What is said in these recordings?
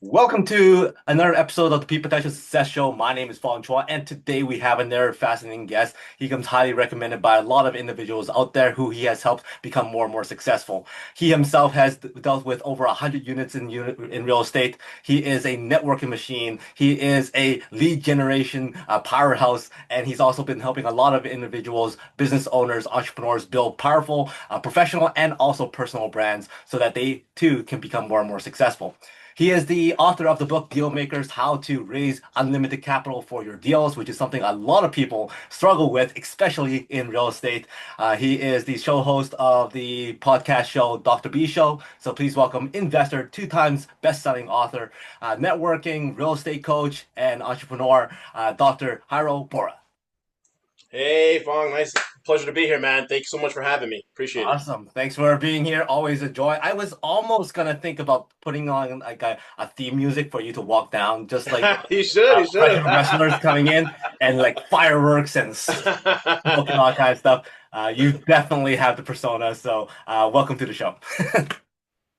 Welcome to another episode of the Peak Potential Success Show. My name is Fong, and today we have another fascinating guest. He comes highly recommended by a lot of individuals out there who he has helped become more and more successful. He himself has dealt with over 100 units in real estate. He is a networking machine. He is a lead generation powerhouse, and he's also been helping a lot of individuals, business owners, entrepreneurs build powerful professional and also personal brands so that they too can become more and more successful. He is the author of the book Deal Makers: How to Raise Unlimited Capital for Your Deals, which is something a lot of people struggle with, especially in real estate. He is the show host of the podcast show Dr. B Show. So please welcome investor, two times best-selling author, networking, real estate coach, and entrepreneur, Dr. Jairo Borja. Hey, Fong, nice pleasure to be here, man. Thank you so much for having me. Appreciate it. Awesome. Thanks for being here. Always a joy. I was almost gonna think about putting on like a theme music for you to walk down, just like You should, you should. professional wrestlers coming in and like fireworks and smoke and all kind of stuff. You definitely have the persona, so welcome to the show.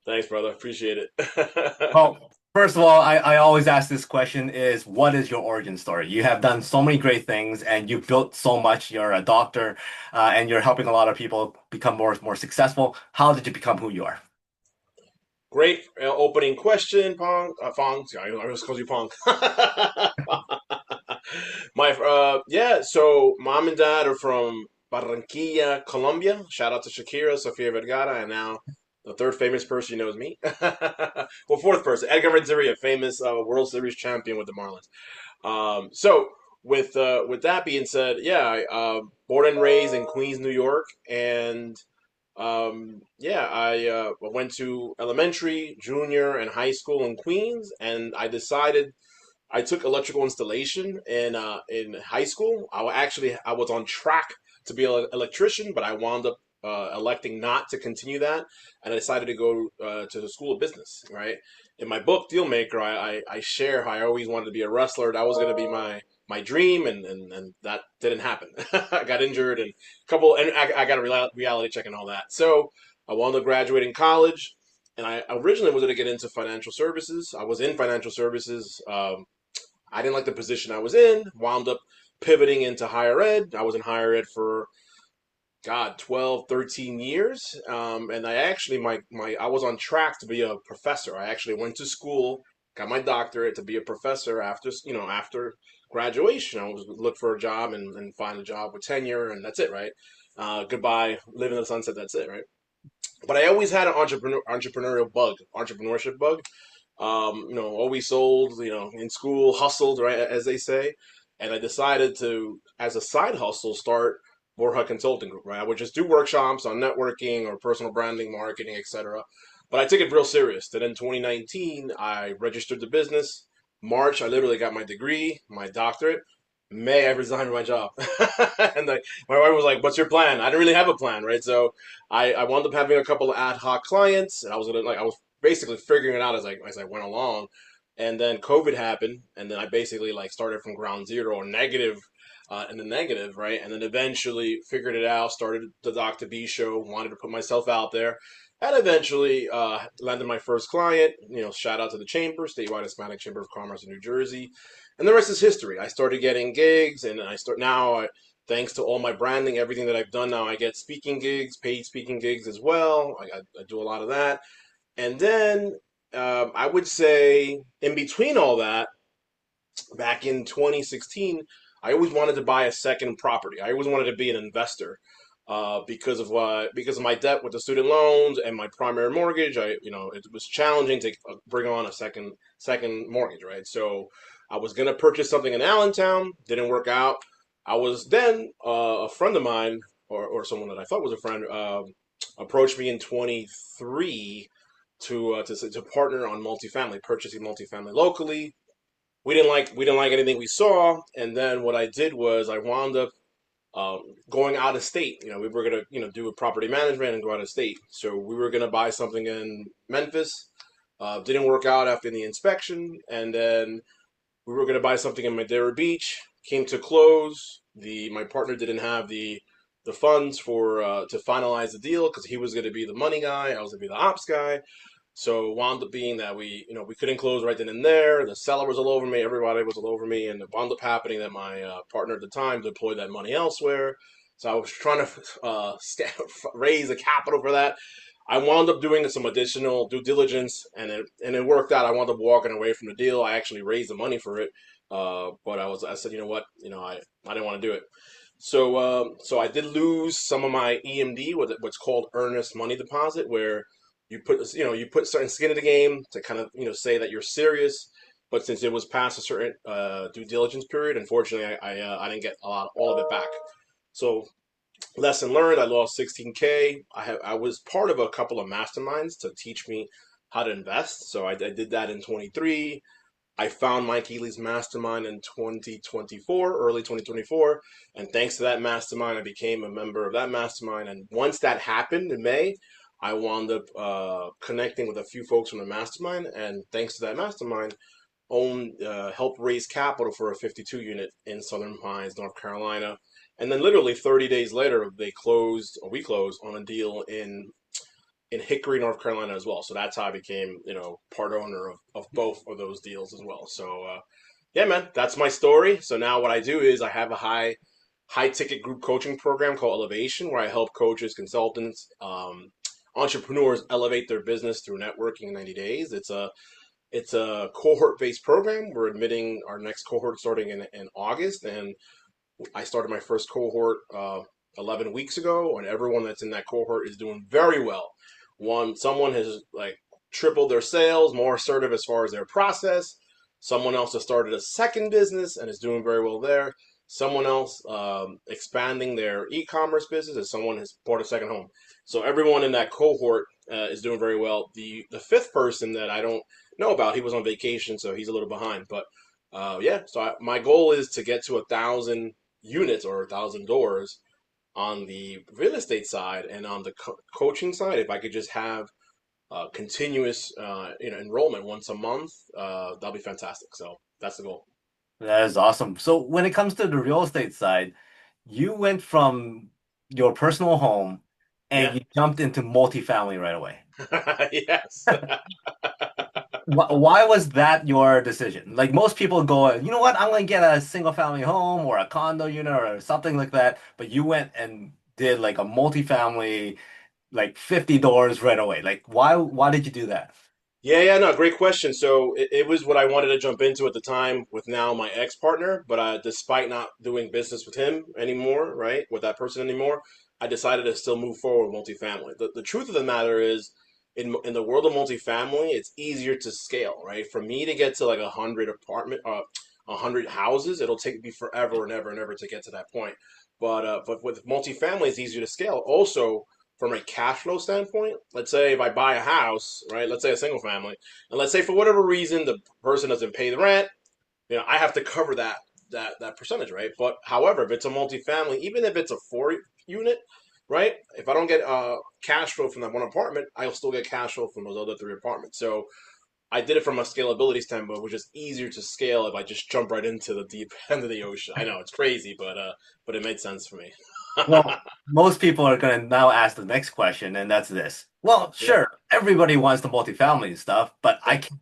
Thanks, brother. Appreciate it. Well, first of all, I always ask this question is what is your origin story? You have done so many great things and you've built so much. You're a doctor and you're helping a lot of people become more successful. How did you become who you are? Great opening question, Pong. Fong, I always call you Pong. Yeah. So mom and dad are from Barranquilla, Colombia. Shout out to Shakira, Sofia Vergara, and now the third famous person you know is me. Well, fourth person, Edgar Renteria, famous World Series champion with the Marlins. So with that being said, yeah, born and raised in Queens, New York, and yeah, I went to elementary, junior, and high school in Queens, and I took electrical installation in high school. I was on track to be an electrician, but I wound up electing not to continue that, and I decided to go to the School of Business. Right in my book Dealmaker, I share how I always wanted to be a wrestler. That was going to be my dream, and that didn't happen. I got injured and I got a reality check and all that. So I wound up graduating college, and I originally was going to get into financial services. I was in financial services. I didn't like the position I was in, wound up pivoting into higher ed. I was in higher ed for, God, 12, 13 years. And I was on track to be a professor. I actually went to school, got my doctorate to be a professor after graduation. I was look for a job and find a job with tenure, and that's it, right? Goodbye, live in the sunset, that's it, right? But I always had an entrepreneurship bug. Always sold, in school, hustled, right, as they say. And I decided to, as a side hustle, start Borja Consulting Group, right? I would just do workshops on networking or personal branding, marketing, etc. But I took it real serious. Then in 2019, I registered the business. March, I literally got my degree, my doctorate. May, I resigned my job. And my wife was like, "What's your plan?" I didn't really have a plan, right? So I wound up having a couple of ad hoc clients, and I was basically figuring it out as I went along. And then COVID happened, and then I basically like started from ground zero or negative, in the negative, right? And then eventually figured it out, started the Dr. B show, wanted to put myself out there, and eventually landed my first client. Shout out to the Chamber, Statewide Hispanic Chamber of Commerce in New Jersey, and the rest is history. I started getting gigs, and thanks to all my branding, everything that I've done now, I get speaking gigs, paid speaking gigs as well. I do a lot of that. And then I would say in between all that, back in 2016, I always wanted to buy a second property. I always wanted to be an investor because of my debt with the student loans and my primary mortgage. It was challenging to bring on a second mortgage, right? So I was gonna purchase something in Allentown, didn't work out. I was then a friend of mine or someone that I thought was a friend approached me in 23 to partner on multifamily, purchasing multifamily locally. We didn't like anything we saw, and then what I did was I wound up going out of state. We were gonna do a property management and go out of state. So we were gonna buy something in Memphis. Didn't work out after the inspection, and then we were gonna buy something in Madeira Beach. Came to close. The My partner didn't have the funds for to finalize the deal because he was gonna be the money guy. I was gonna be the ops guy. So it wound up being that we couldn't close right then and there. The seller was all over me. Everybody was all over me, and it wound up happening that my partner at the time deployed that money elsewhere. So I was trying to raise a capital for that. I wound up doing some additional due diligence, and it worked out. I wound up walking away from the deal. I actually raised the money for it, but I said, you know what, I didn't want to do it. So I did lose some of my EMD, what's called earnest money deposit, where you put certain skin in the game to kind of say that you're serious. But since it was past a certain due diligence period, unfortunately, I didn't get all of it back. So lesson learned, I lost 16K. I was part of a couple of masterminds to teach me how to invest. So I did that in 23. I found Mike Ely's mastermind in 2024, early 2024, and thanks to that mastermind, I became a member of that mastermind. And once that happened in May, I wound up connecting with a few folks from the mastermind, and thanks to that mastermind, helped raise capital for a 52 unit in Southern Pines, North Carolina. And then literally 30 days later, we closed on a deal in Hickory, North Carolina as well. So that's how I became, part owner of both of those deals as well. So yeah, man, that's my story. So now what I do is I have a high ticket group coaching program called Elevation, where I help coaches, consultants, entrepreneurs elevate their business through networking in 90 days. It's a cohort based program. We're admitting our next cohort starting in August, and I started my first cohort 11 weeks ago, and everyone that's in that cohort is doing very well. Someone has like tripled their sales, more assertive as far as their process. Someone else has started a second business and is doing very well there. Someone else expanding their e-commerce business, and someone has bought a second home. So everyone in that cohort is doing very well. The fifth person that I don't know about, he was on vacation, so he's a little behind. But yeah, so my goal is to get to 1,000 units or 1,000 doors on the real estate side, and on the coaching side. If I could just have continuous enrollment once a month, that'll be fantastic. So that's the goal. That is awesome. So when it comes to the real estate side, you went from your personal home and Yeah. you jumped into multifamily right away. Yes. Why was that your decision? Like most people go, you know what, I'm gonna get a single family home or a condo unit or something like that. But you went and did like a multifamily, like 50 doors right away. Like why did you do that? Yeah, yeah, no, great question. So it was what I wanted to jump into at the time with now my ex-partner, but despite not doing business with him anymore, right, with that person anymore, I decided to still move forward with multifamily. The truth of the matter is, in the world of multifamily, it's easier to scale, right? For me to get to like 100 houses, it'll take me forever and ever to get to that point. But with multifamily, it's easier to scale. Also, from a cash flow standpoint, let's say if I buy a house, right? Let's say a single family, and let's say for whatever reason the person doesn't pay the rent, I have to cover that percentage, right? But however, if it's a multifamily, even if it's a 4 unit, right? If I don't get cash flow from that one apartment, I'll still get cash flow from those other 3 apartments. So I did it from a scalability standpoint, which is easier to scale if I just jump right into the deep end of the ocean. I know it's crazy, but it made sense for me. Well, most people are going to now ask the next question, and that's this. Well, Yeah, sure, everybody wants the multifamily stuff, but yeah, I can't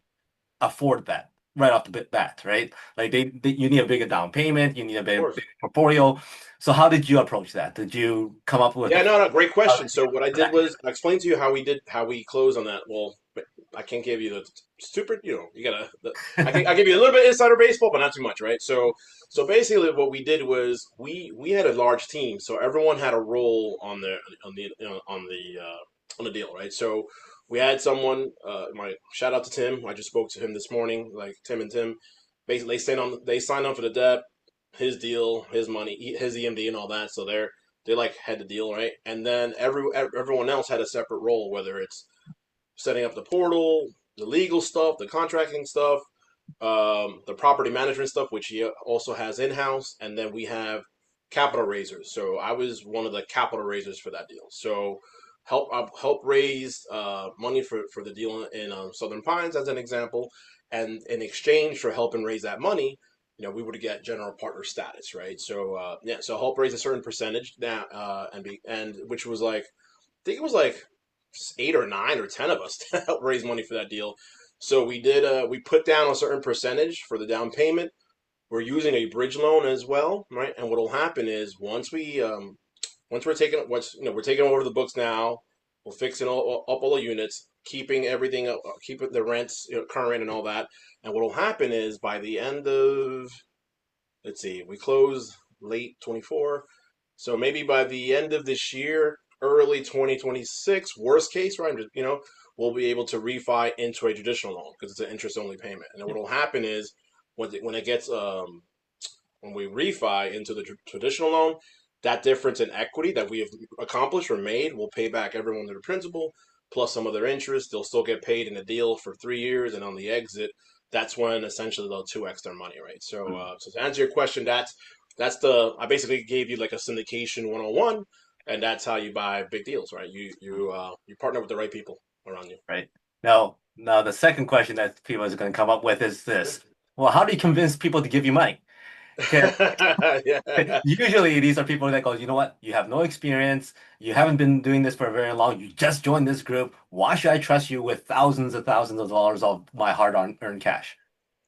afford that right off the bat, right? Like you need a bigger down payment, you need a of course. big portfolio. So how did you approach that? Did you come up with Yeah, a no, no, great how question. did you So what I did attack was I explained to you how we closed on that. Well, I can't give you the stupid, you gotta. I it? give you a little bit insider baseball, but not too much, right? So basically, what we did was we had a large team, so everyone had a role on the deal, right? So we had someone. My shout out to Tim. I just spoke to him this morning. Like Tim and Tim, basically they signed on for the debt, his deal, his money, his EMD, and all that. So they like had the deal, right? And then everyone else had a separate role, whether it's setting up the portal, the legal stuff, the contracting stuff, the property management stuff, which he also has in house, and then we have capital raisers. So I was one of the capital raisers for that deal. So help raise money for the deal in Southern Pines as an example, and in exchange for helping raise that money, we would get general partner status, right? So so help raise a certain percentage now, and which was like I think it was like eight or nine or 10 of us to help raise money for that deal. So we put down a certain percentage for the down payment. We're using a bridge loan as well, right? And what will happen is once we're taking over the books now, we're fixing up all the units, keeping everything up, keeping the rents, current and all that. And what will happen is by the end of, let's see, we close late 24. So maybe by the end of this year, early 2026, worst case, right? We'll be able to refi into a traditional loan because it's an interest only payment. And then what will happen is when it gets when we refi into the traditional loan, that difference in equity that we have accomplished or made will pay back everyone their principal plus some of their interest. They'll still get paid in the deal for 3 years, and on the exit, that's when essentially they'll 2x their money, right? So to answer your question, that's the I basically gave you like a syndication 101, and that's how you buy big deals, right? You partner with the right people around you. Right. Now the second question that people are going to come up with is this. Well, how do you convince people to give you money? Because Yeah. usually these are people that go, you know what? You have no experience. You haven't been doing this for very long. You just joined this group. Why should I trust you with thousands of dollars of my hard-earned cash?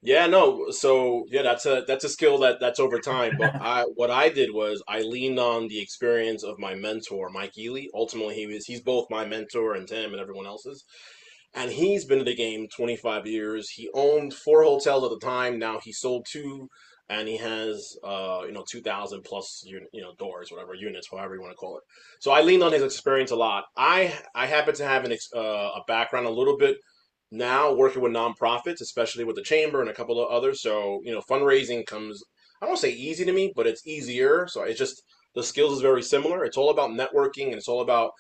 Yeah, no. So yeah, that's a skill that's over time. But what I did was I leaned on the experience of my mentor, Mike Ely. Ultimately, he's both my mentor and Tim and everyone else's. And he's been in the game 25 years. He owned four hotels at the time. Now he sold two, and he has 2,000 plus doors, whatever units, however you want to call it. So I leaned on his experience a lot. I happen to have a background a little bit now working with nonprofits, especially with the chamber and a couple of others. So fundraising comes, I don't want to say easy to me, but it's easier. So it's just the skills is very similar. It's all about networking and it's all about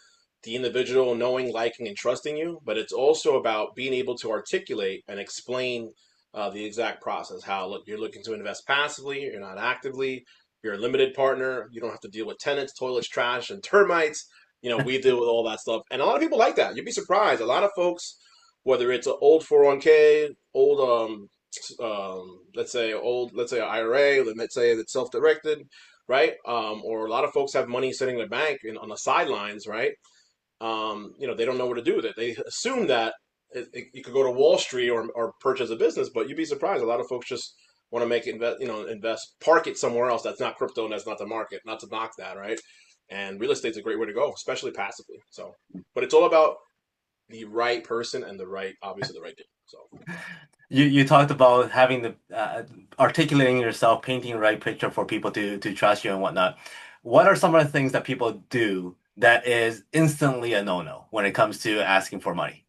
the individual knowing, liking, and trusting you, but it's also about being able to articulate and explain the exact process. How look, you're looking to invest passively, you're not actively, you're a limited partner, you don't have to deal with tenants, toilets, trash, and termites. We deal with all that stuff, and a lot of people like that. You'd be surprised. A lot of folks, whether it's an old 401k, old let's say IRA, let's say it's self-directed, right? Or a lot of folks have money sitting in the bank on the sidelines, right? They don't know what to do with it. They assume that you could go to Wall Street or purchase a business, but you'd be surprised. A lot of folks just want to make invest, park it somewhere else that's not crypto and that's not the market. Not to knock that, right? And real estate's a great way to go, especially passively. So, but it's all about the right person and obviously the right deal. So, You talked about having the articulating yourself, painting the right picture for people to trust you and whatnot. What are some of the things that people do that is instantly a no-no when it comes to asking for money?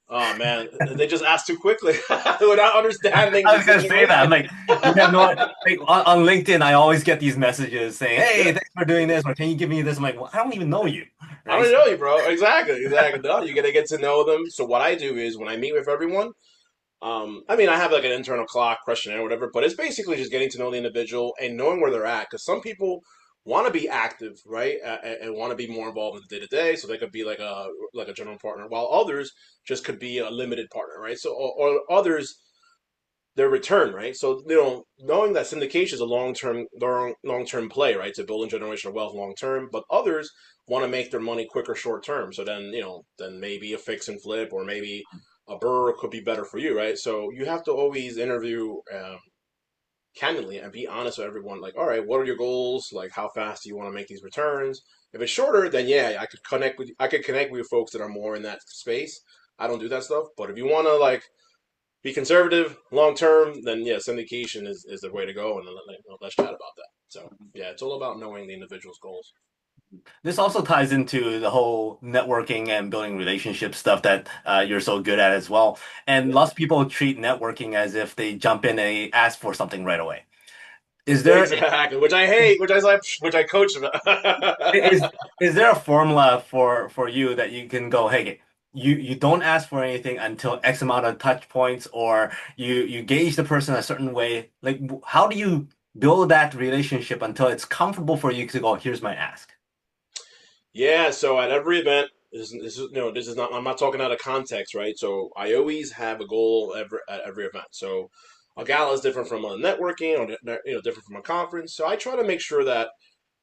oh man, they just ask too quickly without understanding I the was gonna say that. I'm situation. like, you have no like on LinkedIn. I always get these messages saying, "Hey, thanks for doing this," or "Can you give me this?" I'm like, well, I don't even know you, I right? don't know you, bro. Exactly, exactly. No, you gotta get to know them. So what I do is when I meet with everyone, I mean, I have like an internal clock questionnaire, or whatever, but it's basically just getting to know the individual and knowing where they're at. Because some people want to be active, right, and want to be more involved in the day to day. So they could be like a general partner, while others just could be a limited partner, right? So or others their return, right? So knowing that syndication is a long term play, right, to build in generational wealth long term, but others want to make their money quicker short term. So then maybe a fix and flip or maybe a burr could be better for you, right? So you have to always interview candidly and be honest with everyone. Like, all right, what are your goals? Like, how fast do you want to make these returns? If it's shorter, then yeah, I could connect with folks that are more in that space. I don't do that stuff, but if you want to like be conservative long term, then yeah, syndication is the way to go, and let's chat about that. So yeah, it's all about knowing the individual's goals. This also ties into the whole networking and building relationship stuff that you're so good at as well. And Yeah, lots of people treat networking as if they jump in and they ask for something right away. Is there exactly. Which I hate, which I coach about. is is there a formula for you that you can go, hey, you don't ask for anything until X amount of touch points, or you gauge the person a certain way? Like, how do you build that relationship until it's comfortable for you to go, here's my ask? Yeah, so at every event, this is not. I'm not talking out of context, right? So I always have a goal at every event. So a gala is different from a networking, or different from a conference. So I try to make sure that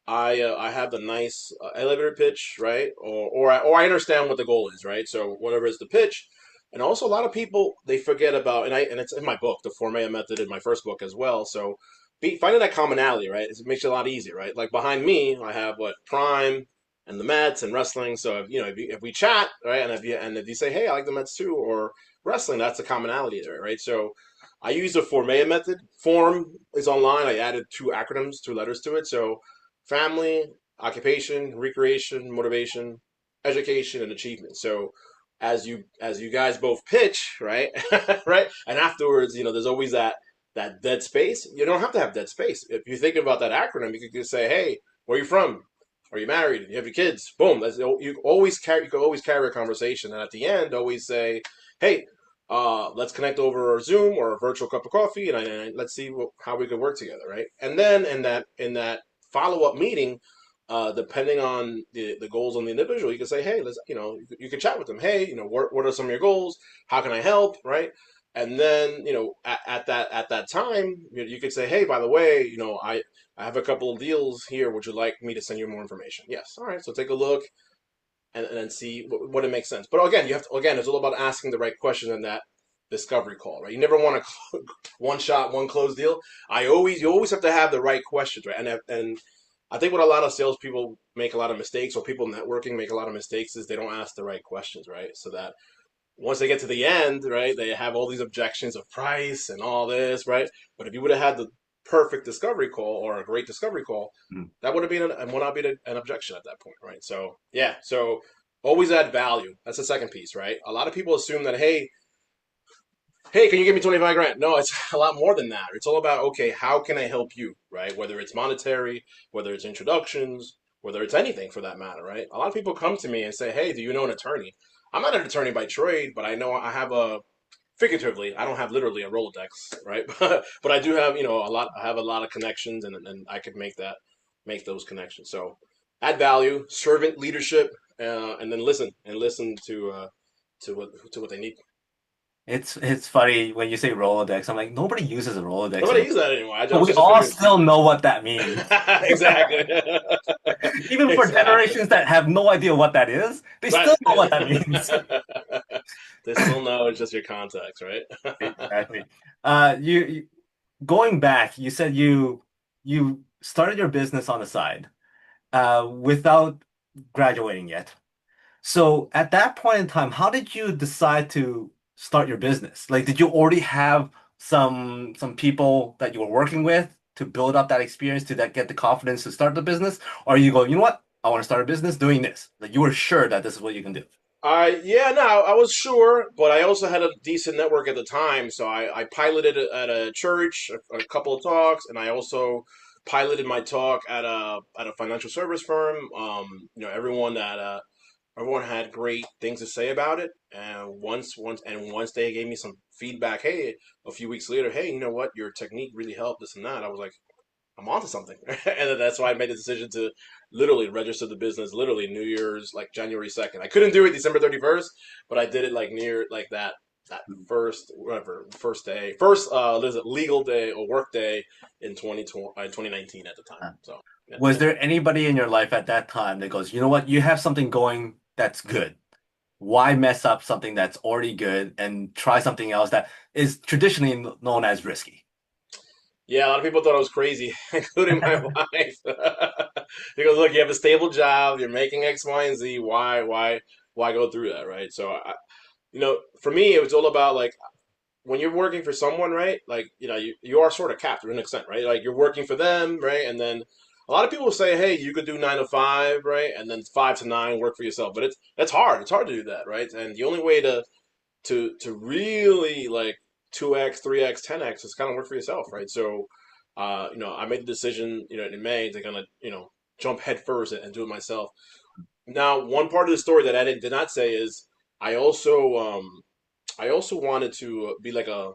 I have the nice elevator pitch, right? Or I understand what the goal is, right? So whatever is the pitch, and also a lot of people they forget about, and it's in my book, the Formea method, in my first book as well. So finding that commonality, right? It makes it a lot easier, right? Like behind me, I have what Prime and the Mets and wrestling. So if we chat, right, and if you say, hey, I like the Mets too, or wrestling, that's a commonality there, right? So I use the Formea method. Form is online. I added two acronyms, two letters to it. So family, occupation, recreation, motivation, education, and achievement. So as you guys both pitch, right? Right? And afterwards, there's always that dead space. You don't have to have dead space. If you think about that acronym, you could just say, "Hey, where are you from? Are you married? You have your kids?" Boom. You can always carry a conversation, and at the end, always say, "Hey, let's connect over Zoom or a virtual cup of coffee, and let's see how we could work together, right?" And then in that follow up meeting, depending on the goals on the individual, you can say, "Hey, you can chat with them. Hey, what are some of your goals? How can I help?" Right? And then at that time, you could say, "Hey, by the way, I have a couple of deals here. Would you like me to send you more information?" Yes. All right. So take a look and then see what it makes sense. But again, it's all about asking the right question in that discovery call, right? You never want a one shot, one close deal. You always have to have the right questions, right? And I think what a lot of salespeople make a lot of mistakes, or people networking make a lot of mistakes, is they don't ask the right questions, right? So that once they get to the end, right, they have all these objections of price and all this, right? But if you would have had the perfect discovery call or a great discovery call, that would have been and would not be an objection at that point, right? So yeah, so always add value. That's the second piece, right? A lot of people assume that hey, can you give me 25 grand? No, it's a lot more than that. It's all about, okay, how can I help you, right? Whether it's monetary, whether it's introductions, whether it's anything for that matter, right? A lot of people come to me and say, hey, do you know an attorney? I'm not an attorney by trade, but I know I have figuratively, I don't have literally a Rolodex, right? But I do have, I have a lot of connections, and I could make those connections. So add value, servant leadership, and then listen to what they need. It's funny when you say Rolodex. I'm like, nobody uses a Rolodex Nobody anymore. uses that anymore. I But was we just all figuring. still know what that means. Exactly. Even for Exactly. generations that have no idea what that is, they Right. still know what that means. They still know it's just your contacts, right? Exactly. You going back, you said you started your business on the side, without graduating yet. So at that point in time, how did you decide to start your business? Like, did you already have some people that you were working with to build up that experience to that get the confidence to start the business? Or you go, you know what? I want to start a business doing this. Like you were sure that this is what you can do. Yeah, no, I was sure, but I also had a decent network at the time, so I piloted it at a church, a couple of talks, and I also piloted my talk at a financial service firm. Everyone had great things to say about it, and once they gave me some feedback, hey, a few weeks later, hey, you know what, your technique really helped this and that. I was like, I'm onto something. And then that's why I made the decision to literally register the business literally New Year's, like January 2nd. I couldn't do it December 31st, but I did it like near like that first day, there's a legal day or work day in 2019 at the time. So yeah. Was there anybody in your life at that time that goes, you know what, you have something going that's good? Why mess up something that's already good and try something else that is traditionally known as risky? Yeah, a lot of people thought I was crazy, including my wife. Because look, you have a stable job, you're making X, Y, and Z. Why go through that, right? So for me, it was all about like when you're working for someone, right? Like, you are sort of capped to an extent, right? Like you're working for them, right? And then a lot of people say, hey, you could do 9 to 5, right? And then 5 to 9 work for yourself. But it's hard. It's hard to do that, right? And the only way to really like 2x, 3x, 10x is kind of work for yourself, right? So, I made the decision, in May to kind of, jump head first and do it myself. Now, one part of the story that I did not say is I also I also wanted to be like a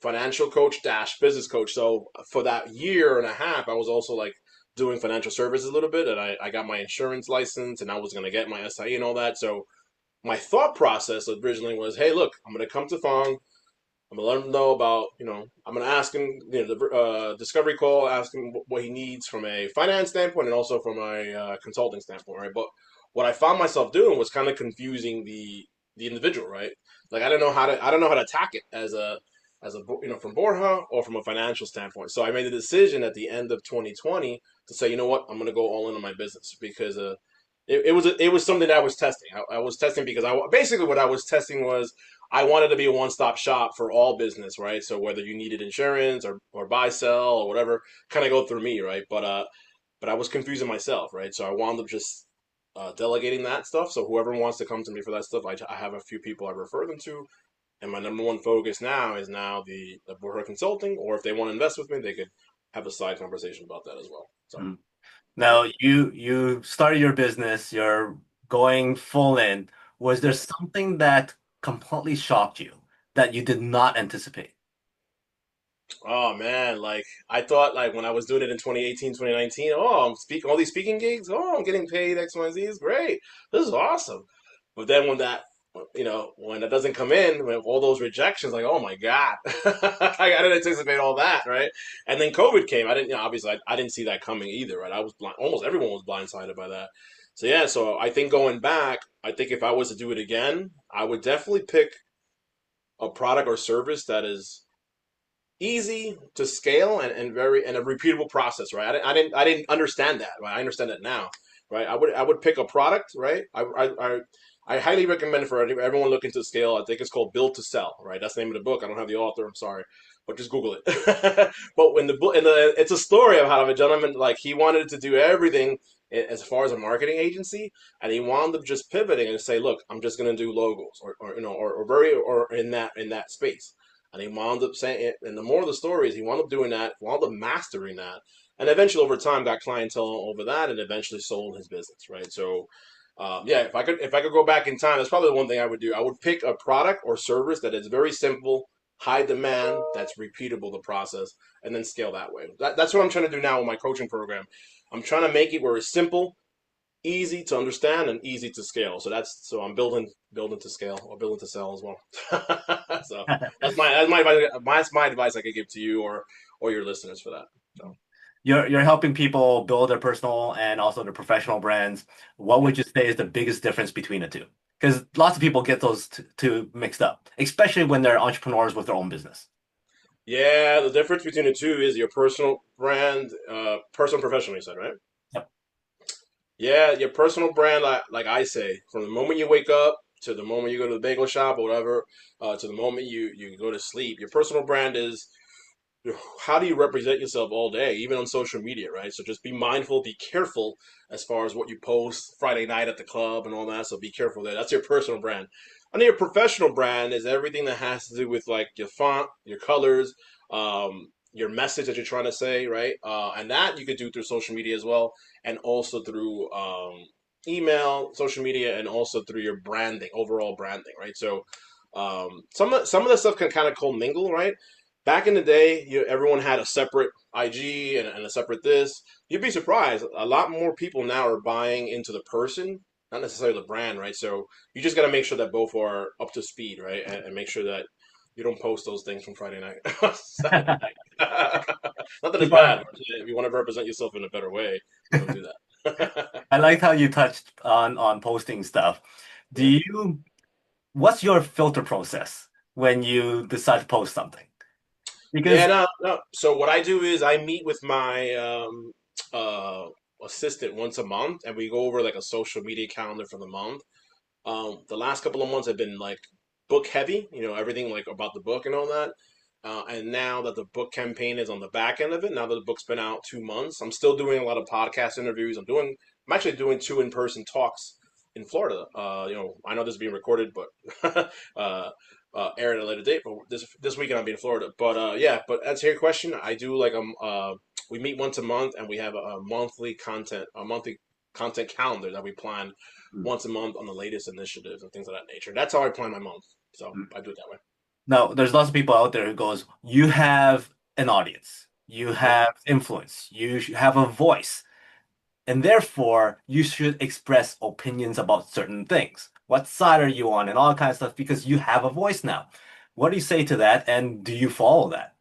financial coach dash business coach. So for that year and a half, I was also like doing financial services a little bit, and I got my insurance license, and I was gonna get my SIE and all that. So my thought process originally was, hey, look, I'm gonna come to Fong. I'm gonna let him know about, I'm gonna ask him, the discovery call, ask him what he needs from a finance standpoint and also from a consulting standpoint, right? But what I found myself doing was kind of confusing the individual, right? Like I don't know how to attack it as a from Borja or from a financial standpoint. So I made the decision at the end of 2020 to say, you know what, I'm gonna go all in on my business because it was something that I was testing. I was testing because I basically what I was testing was I wanted to be a one-stop shop for all business, right? So whether you needed insurance or buy, sell, or whatever, kind of go through me, right? But I was confusing myself, right? So I wound up just delegating that stuff. So whoever wants to come to me for that stuff, I have a few people I refer them to, and my number one focus now is now the Borja Consulting, or if they want to invest with me, they could have a side conversation about that as well. So Mm. yeah. Now you started your business, you're going full in. Was there Yep. something that completely shocked you that you did not anticipate? Oh man, like I thought like when I was doing it in 2018, 2019, oh, I'm speaking all these speaking gigs, oh, I'm getting paid X, Y, Z is great. This is awesome. But then when that doesn't come in, when all those rejections, like, oh my God. I didn't anticipate all that, right? And then COVID came. I didn't, obviously I didn't see that coming either, right? I was blind, almost everyone was blindsided by that. So yeah, so I think going back, I think if I was to do it again, I would definitely pick a product or service that is easy to scale and a repeatable process, right? I didn't understand that, right? I understand that now, right? I would pick a product, right? I highly recommend for everyone looking to scale. I think it's called Build to Sell, right? That's the name of the book. I don't have the author. I'm sorry, but just Google it. But when the book, it's a story of how a gentleman like he wanted to do everything as far as a marketing agency, and he wound up just pivoting and say, "Look, I'm just going to do logos, or very or in that space." And he wound up saying it. And the more of the story is, he wound up doing that, wound up mastering that, and eventually over time got clientele over that, and eventually sold his business, right? So, yeah, if I could go back in time, that's probably the one thing I would do. I would pick a product or service that is very simple, high demand, that's repeatable the process, and then scale that way. That's what I'm trying to do now with my coaching program. I'm trying to make it where it's simple, easy to understand and easy to scale. So I'm building to scale or building to sell as well. So that's my advice I could give to you or your listeners for that. So You're helping people build their personal and also their professional brands. What yeah. would you say is the biggest difference between the two? Because lots of people get those two mixed up, especially when they're entrepreneurs with their own business. Yeah, the difference between the two is your personal brand, personal and professional, you said, right? Yep. Yeah, your personal brand, like I say, from the moment you wake up to the moment you go to the bagel shop or whatever, to the moment you go to sleep, your personal brand is how do you represent yourself all day, even on social media, right? So just be mindful, be careful as far as what you post Friday night at the club and all that. So be careful there. That's your personal brand. And then your professional brand is everything that has to do with like your font, your colors, your message that you're trying to say, right? And that you could do through social media as well, and also through email, social media, and also through your branding, overall branding, right? So some of the stuff can kind of commingle, right? Back in the day, everyone had a separate IG and a separate this. You'd be surprised. A lot more people now are buying into the person, not necessarily the brand, right? So you just got to make sure that both are up to speed, right? And make sure that you don't post those things from Friday night, Saturday night. Not that it's Keep on. bad. But if you want to represent yourself in a better way, don't do that. I liked how you touched on posting stuff. Do Yeah. you, what's your filter process when you decide to post something? Yeah, Because no, no. So what I do is I meet with my uh, assistant once a month, and we go over like a social media calendar for the month. The last couple of months have been like book heavy, everything like about the book and all that. And now that the book campaign is on the back end of it, now that the book's been out 2 months, I'm still doing a lot of podcast interviews. I'm actually doing two in-person talks in Florida. I know this is being recorded, but air at a later date. But this weekend I'll be in Florida. But yeah, but answer your question, I do like we meet once a month and we have a monthly content calendar that we plan once a month on the latest initiatives and things of that nature. That's how I plan my month. So I do it that way. now there's lots of people out there who goes, you have an audience, you Yep. have influence, have a voice, and therefore you should express opinions about certain things. What side are you on and all kinds of stuff because you have a voice now. What do you say to that, and do you follow that?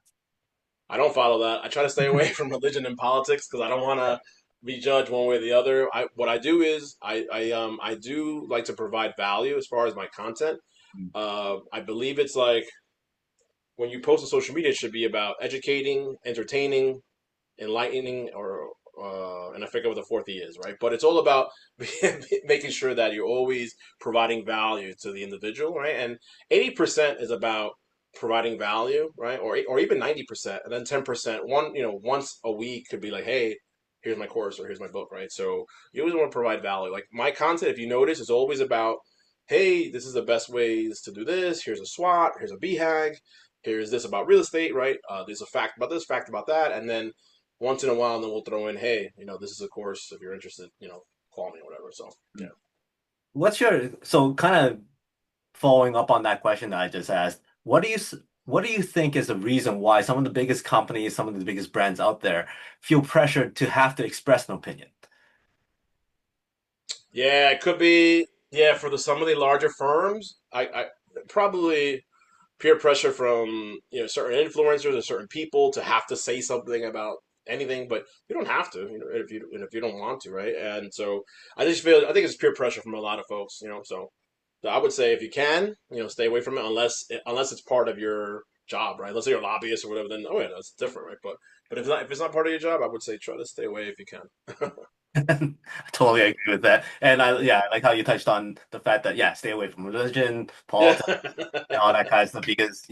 I don't follow that. I try to stay away from religion and politics because I don't want to be judged one way or the other. What I do is I do like to provide value as far as my content. I believe it's like when you post on social media, it should be about educating, entertaining, enlightening, or and I forget what the fourth E is, right? But it's all about making sure that you're always providing value to the individual, right? And 80% is about providing value, right? Or even 90%, and then 10%, once a week could be like, hey, here's my course or here's my book, right? So you always want to provide value. Like my content, if you notice, is always about, hey, this is the best ways to do this. Here's a SWOT. Here's a BHAG. Here's this about real estate, right? There's a fact about this, fact about that, and then once in a while, and then we'll throw in, hey, this is a course. If you're interested, call me or whatever. So yeah. What's your so kind of following up on that question that I just asked? What do you think is the reason why some of the biggest companies, some of the biggest brands out there feel pressured to have to express an opinion? Yeah, it could be. Yeah, for the some of the larger firms, I probably peer pressure from certain influencers or certain people to have to say something about anything, but you don't have to, if you don't want to, right? And so I think it's peer pressure from a lot of folks. So I would say if you can, stay away from it unless it's part of your job, right? Let's say you're a lobbyist or whatever, then oh yeah, that's different, right? But if it's not part of your job, I would say try to stay away if you can. I totally agree with that. And I like how you touched on the fact that, yeah, stay away from religion, Yeah. politics, and all that kind of stuff because,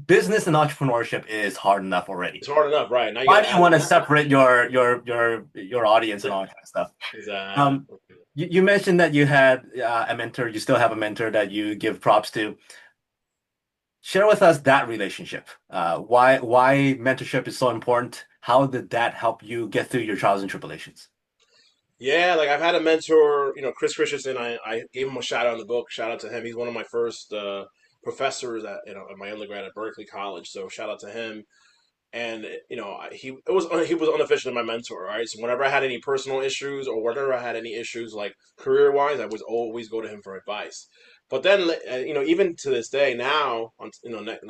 business and entrepreneurship is hard enough already. It's hard enough, right? Now you got Why to do you add in want to that. separate your audience and all that kind of stuff? Um, Exactly. you mentioned that you had a mentor, you still have a mentor that you give props to. Share with us that relationship. Why mentorship is so important? How did that help you get through your trials and tribulations? Yeah, like I've had a mentor, Chris Christensen. I gave him a shout out in the book. Shout out to him. He's one of my first professors at my undergrad at Berkeley College. So shout out to him. And he was unofficially my mentor. Right. So whenever I had any personal issues or whenever I had any issues like career wise, I would always go to him for advice. But then even to this day now, on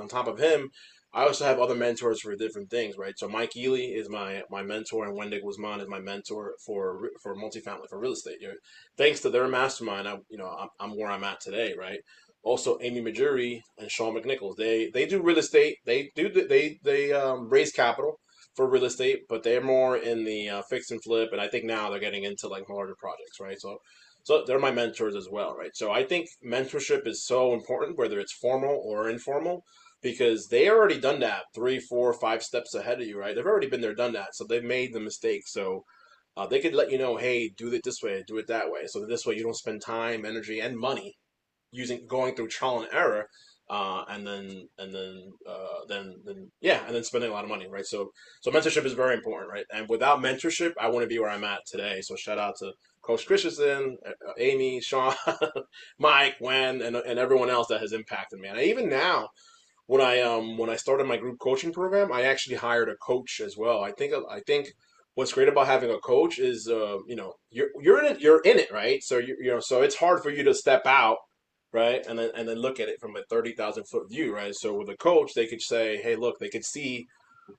top of him, I also have other mentors for different things, right? So Mike Ely is my mentor, and Wendy Guzman is my mentor for multifamily for real estate. Thanks to their mastermind, I'm where I'm at today, right? Also, Amy Majuri and Sean McNichols, they do real estate. They raise capital for real estate, but they're more in the fix and flip, and I think now they're getting into like larger projects, right? So they're my mentors as well, right? So I think mentorship is so important, whether it's formal or informal, because they already done that 3, 4, 5 steps ahead of you, right? They've already been there, done that, so they've made the mistake. So they could let you know, hey, do it this way, do it that way, so this way you don't spend time, energy, and money going through trial and error, and then spending a lot of money, right? So mentorship is very important, right? And without mentorship, I wouldn't be where I'm at today. So shout out to Coach Christensen, Amy, Sean, Mike, Wen, and everyone else that has impacted me. And even now, when I started my group coaching program, I actually hired a coach as well. I think what's great about having a coach is you're in it, right? So so it's hard for you to step out, right, and then look at it from a 30,000 foot view, right? So with a coach, they could say, hey, look,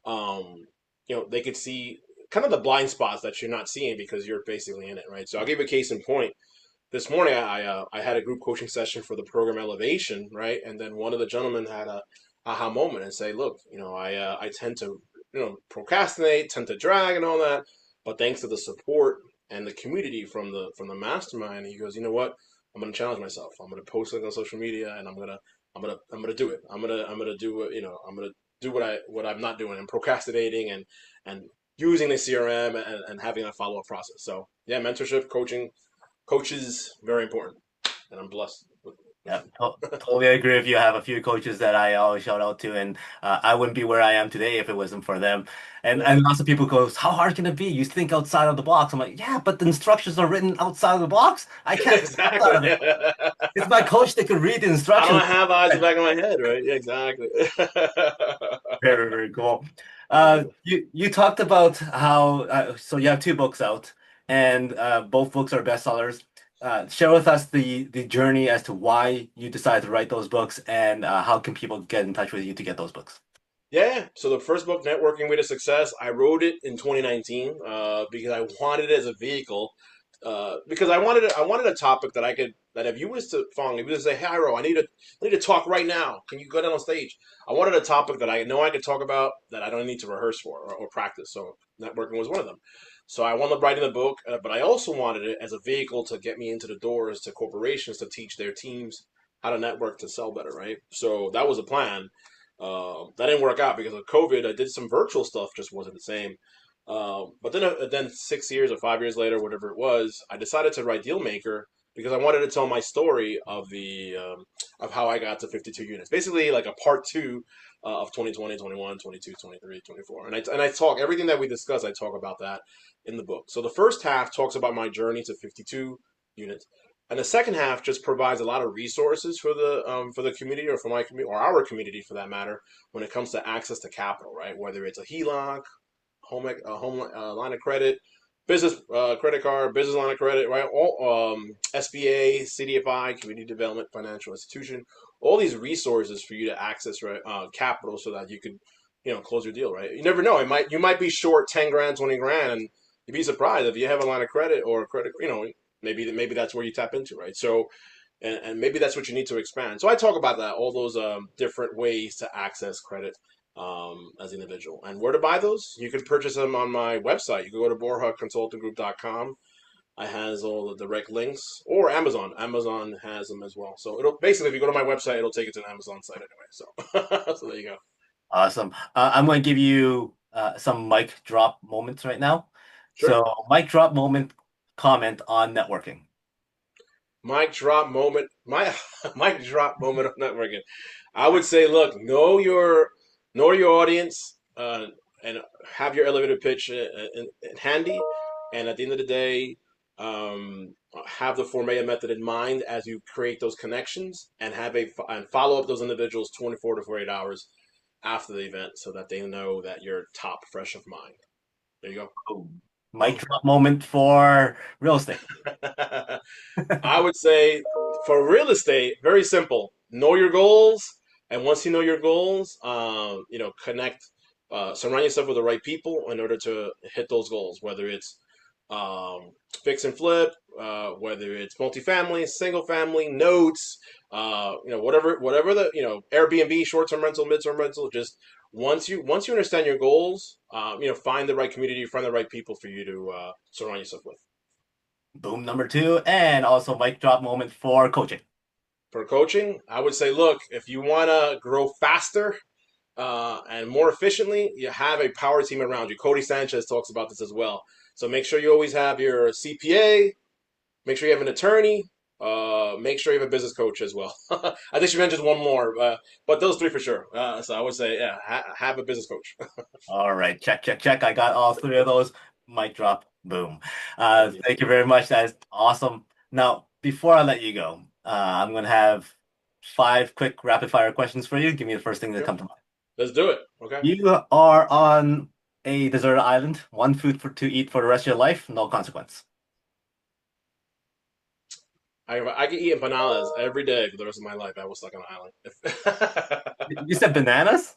um, they could see kind of the blind spots that you're not seeing because you're basically in it, right? So I'll give you a case in point. This morning, I had a group coaching session for the program Elevation, right? And then one of the gentlemen had a aha moment and say, look, I tend to procrastinate, tend to drag and all that, but thanks to the support and the community from the mastermind, he goes, you know what? I'm gonna challenge myself. I'm gonna post it on social media, and I'm gonna do it. I'm gonna do I'm gonna do what I'm not doing and procrastinating and using the CRM and having a follow up process. So yeah, mentorship, coaches, very important, and I'm blessed. Yeah, totally agree with you. I have a few coaches that I always shout out to, and I wouldn't be where I am today if it wasn't for them. And Yeah, and lots of people goes, "How hard can it be? You think outside of the box." I'm like, "Yeah, but the instructions are written outside of the box. I can't think outside exactly. of it. It's my coach that could read the I don't instructions." have eyes in the back of my head, right? Yeah, exactly. Very, very cool. Yeah. You talked about how so you have two books out, and both books are bestsellers. share with us the journey as to why you decided to write those books and how can people get in touch with you to get those books. Yeah. So the first book, Networking Way to Success, I wrote it in 2019 because I wanted it as a vehicle. Because I wanted a topic that I could that if you was to Fong, if you was to say, "Hey, Hiro, I need to talk right now. Can you go down on stage?" I wanted a topic that I know I could talk about that I don't need to rehearse for or practice. So networking was one of them. So I wound up writing the book, but I also wanted it as a vehicle to get me into the doors to corporations to teach their teams how to network to sell better, right? So that was a plan. That didn't work out because of COVID. I did some virtual stuff, just wasn't the same. But then 6 years or 5 years later, whatever it was, I decided to write Dealmaker because I wanted to tell my story of how I got to 52 units. Basically, like a part two of 2020, 21, 22, 23, 24. And I talk everything that we discuss. I talk about that in the book. So the first half talks about my journey to 52 units. And the second half just provides a lot of resources for the community or for my community or our community for that matter when it comes to access to capital, right? Whether it's a HELOC, home line of credit, business credit card, business line of credit, right? All SBA, CDFI, Community Development Financial Institution, all these resources for you to access right capital so that you could close your deal, right? You never know. You might be short 10 grand, 20 grand, and you'd be surprised if you have a line of credit or a credit, maybe that's where you tap into, right? So and maybe that's what you need to expand. So I talk about that, all those different ways to access credit as an individual. And where to buy those? You can purchase them on my website. You can go to borjaconsultinggroup.com. I has all the direct links, or Amazon. Amazon has them as well. So it'll basically, if you go to my website, it'll take you to an Amazon site anyway. So, so there you go. Awesome. I'm going to give you some mic drop moments right now. Sure. So, mic drop moment comment on networking. Mic drop moment. My mic drop moment of networking. I would say, look, know your audience, and have your elevator pitch handy. And at the end of the day, have the Formea method in mind as you create those connections, and and follow up those individuals 24 to 48 hours after the event, so that they know that you're top fresh of mind. There you Boom. Mic drop moment for real estate. go. I would say for real estate, very simple. Know your goals, and once you know your goals, connect, surround yourself with the right people in order to hit those goals. Whether it's fix and flip, whether it's multifamily, single family, notes, whatever the Airbnb, short term rental, mid term rental. Just once you understand your goals, find the right community, find the right people for you to surround yourself with. Boom number two, and also mic drop moment for coaching. For coaching, I would say, look, if you want to grow faster and more efficiently, you have a power team around you. Cody Sanchez talks about this as well. So make sure you always have your CPA, make sure you have an attorney, make sure you have a business coach as well. I think she mentioned one more, but those three for sure. So I would say, yeah, have a business coach. All right, check, check, check. I got all three of those. Mic drop, boom. Thank you. Thank you very much. That is awesome. Now, before I let you go, I'm going to have five quick rapid fire questions for you. Give me the first thing that Sure. comes to mind. Let's do it. Okay. You are on a deserted island, one food to eat for the rest of your life, no consequence. I can eat empanadas every day for the rest of my life. I was stuck on an island. You said bananas?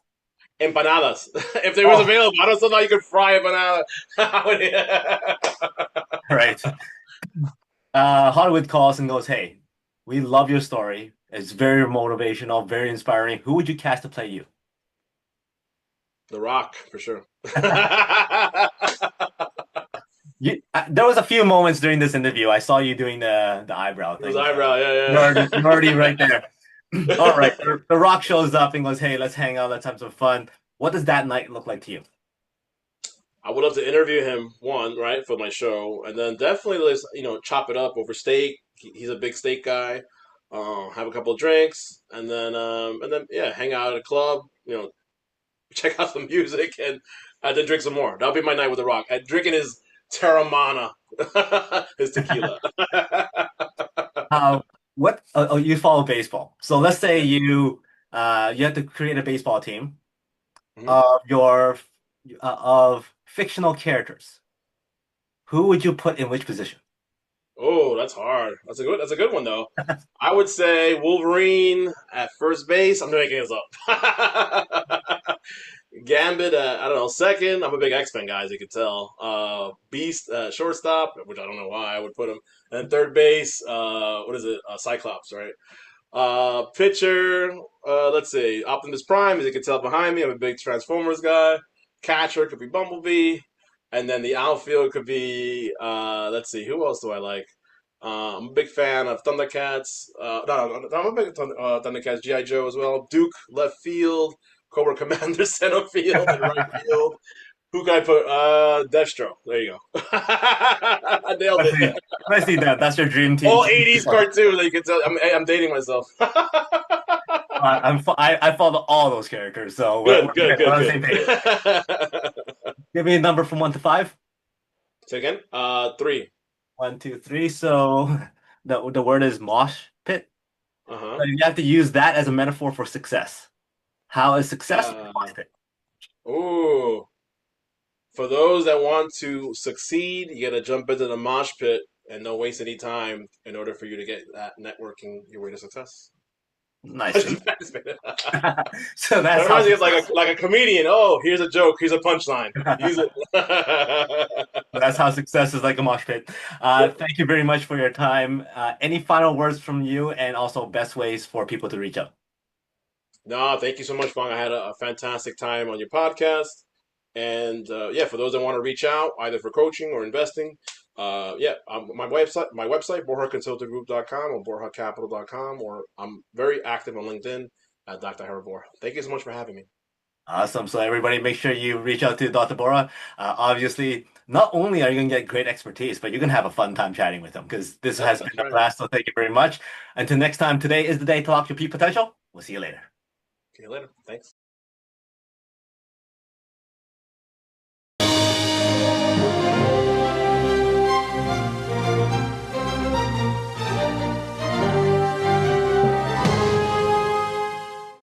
Empanadas. If they was Oh, available, I don't know how you could fry a banana. right. Hollywood calls and goes, "Hey, we love your story. It's very motivational, very inspiring. Who would you cast to play you?" The Rock, for sure. There was a few moments during this interview. I saw you doing the eyebrow It was thing. eyebrow, You're already right there. All right. yeah. The Rock shows up and goes, "Hey, let's hang out. Let's have some fun." What does that night look like to you? I would love to interview him, one, right, for my show, and then definitely let's, chop it up over steak. He's a big steak guy. Have a couple of drinks, and then yeah, hang out at a club, check out some music, and then drink some more. That'll be my night with The Rock. And drinking his Terramana, his tequila. Uh, oh, you follow baseball. So let's say Yeah. you have to create a baseball team Mhm. of your of fictional characters. Who would you put in which position? Oh, that's hard. That's a good one though. I would say Wolverine at first base. I'm making this up. Gambit at, I don't know, second. I'm a big X-Men guy, as you can tell. Beast shortstop, which I don't know why I would put him. And third base, what is it? Cyclops, right? Pitcher, let's see. Optimus Prime, as you can tell behind me, I'm a big Transformers guy. Catcher could be Bumblebee. And then the outfield could be, let's see, who else do I like? I'm a big fan of Thundercats. No, I'm a big Thundercats, G.I. Joe as well. Duke, left field. Cobra Commander, center field, and right field. Who can I put? Destro. There you go. I nailed I it. see. I see that. That's your dream team. All 80s cartoon that you can tell. I'm dating myself. I follow all those characters, so we're, Good, good, we're good, on the good. same page. Give me a number from 1 to 5. Say again? Three. 1, 2, 3. So the word is mosh pit. Uh-huh. So you have to use that as a metaphor for success. How is success in a Uh, mosh pit? ooh. For those that want to succeed, you gotta jump into the mosh pit and don't waste any time in order for you to get that networking your way to success. Nice. That So that's how reminds me of success. like a comedian. Oh, here's a joke. Here's a punchline. Use it. That's how success is like a mosh pit. Yep. Thank you very much for your time. Any final words from you, and also best ways for people to reach out? No, thank you so much, Fong. I had a fantastic time on your podcast. And yeah, for those that want to reach out, either for coaching or investing, yeah, my website, borjaconsultinggroup.com or borjacapital.com, or I'm very active on LinkedIn at Dr. Jairo Borja. Thank you so much for having me. Awesome. So everybody, make sure you reach out to Dr. Bora. Obviously, not only are you going to get great expertise, but you're going to have a fun time chatting with him because this Yep, has that's been a right. blast. So thank you very much. Until next time, today is the day to lock your peak potential. We'll see you later. See you later. Thanks.